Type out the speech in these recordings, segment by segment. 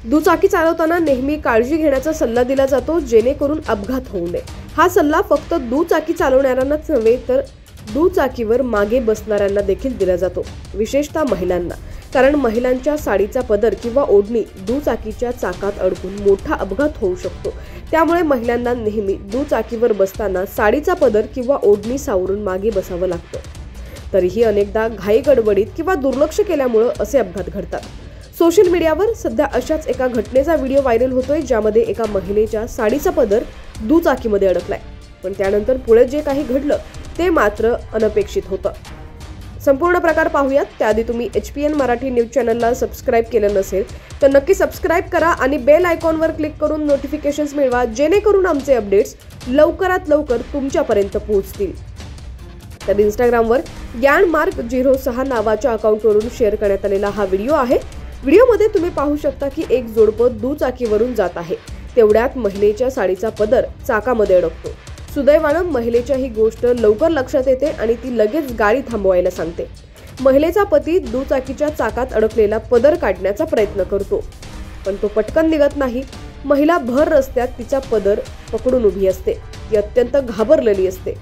दुचाकी चालवताना नेहमी काळजी घेण्याचा सल्ला दिला जातो, जेणेकरून अपघात होऊ नये। हा सल्ला फक्त दुचाकी चालवणाऱ्यांनाच नव्हे तर दुचाकीवर मागे बसणाऱ्यांना देखील दिला जातो, विशेषतः महिलांना। कारण महिलांच्या साडीचा पदर किंवा ओढणी दुचाकीच्या चाकात अडकून मोठा अपघात होऊ शकतो। त्यामुळे महिलांना नेहमी दुचाकीवर बसताना साडीचा पदर किंवा ओढणी सावरून मागे बसावं लागतं। तरीही अनेकदा घाई गडबडीत किंवा दुर्लक्ष केल्यामुळे असे अपघात घडतात। सोशल मीडियावर सध्या अशाच एका घटनेचा व्हिडिओ व्हायरल होतोय, ज्यामध्ये एका महिलेच्या साडीचा पदर दुचाकीमध्ये अडकलाय। पण त्यानंतर पुढे जे काही घडलं ते मात्र अनपेक्षित होतं। संपूर्ण प्रकार पाहूयात। त्याआधी तुम्ही HPN मराठी न्यूज चॅनलला सबस्क्राइब केलं नसेल तर नक्की सबस्क्राइब करा आणि बेल आयकॉनवर क्लिक करून नोटिफिकेशन्स मिळवा, जेणेकरून आमचे अपडेट्स लवकरात लवकर तुमच्यापर्यंत पोहोचतील। तर इंस्टाग्रामवर ज्ञानमार्ग06 नावाच्या अकाउंटवरून शेअर करण्यात आलेला हा व्हिडिओ आहे। व्हिडिओमध्ये तुम्ही पाहू शकता की एक जोडपं दुचाकीवरून जात आहे, तेवढ्यात महिलेच्या साडीचा पदर चाकामध्ये अडकतो। सुदैवानं महिलेच्या ही गोष्ट लवकर लक्षात येते आणि ती लगेच गाडी थांबवायला सांगते। महिलेचा पती दुचाकीच्या चाकात अडकलेला पदर काढण्याचा प्रयत्न करतो, पण तो पटकन निघत नाही। महिला भर रस्त्यात तिचा पदर पकडून उभी असते, ती अत्यंत घाबरलेली असते।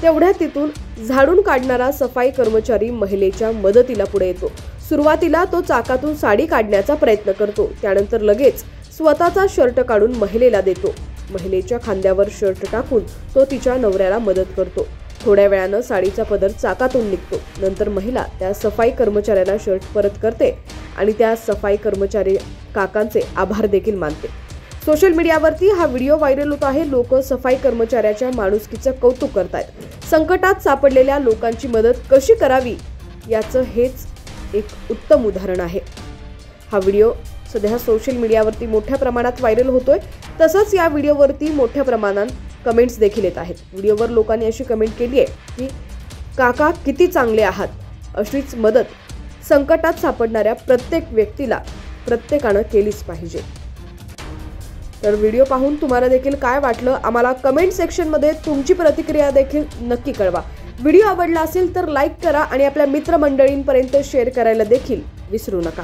तेवढ्यात तिथून झाडून काढणारा सफाई कर्मचारी महिलेच्या मदतीला पुढे येतो। सुरुवातीला तो चाकातून साडी काढण्याचा प्रयत्न करतो, त्यानंतर लगेच स्वतःचा शर्ट काढून महिलेला देतो। महिलेच्या खांद्यावर शर्ट टाकून तो तिच्या नवऱ्याला मदत करतो। थोड्या वेळानं साडीचा पदर चाकातून निघतो। नंतर महिला त्या सफाई कर्मचाऱ्याला शर्ट परत करते आणि त्या सफाई कर्मचारी काकांचे आभार देखील मानते। सोशल मीडियावरती हा व्हिडिओ व्हायरल होत आहे। लोक सफाई कर्मचाऱ्याच्या माणुसकीचं कौतुक करतायत। संकटात सापडलेल्या लोकांची मदत कशी करावी याचं हेच एक उत्तम उदाहरण आहे। हा व्हिडिओ सध्या सोशल मीडियावरती मोठ्या प्रमाणात व्हायरल होतोय। तसंच या व्हिडिओवरती मोठ्या प्रमाणात कमेंट्स देखील येत आहेत। व्हिडिओवर लोकांनी अशी कमेंट केली आहे की काका किती चांगले आहात, अशीच मदत संकटात सापडणाऱ्या प्रत्येक व्यक्तीला प्रत्येकानं केलीच पाहिजे। तर व्हिडिओ पाहून तुम्हाला देखील काय वाटलं आम्हाला कमेंट सेक्शनमध्ये तुमची प्रतिक्रिया देखील नक्की कळवा। व्हिडिओ आवडला असेल तर लाईक करा आणि आपल्या मित्रमंडळींपर्यंत शेअर करायला देखील विसरू नका।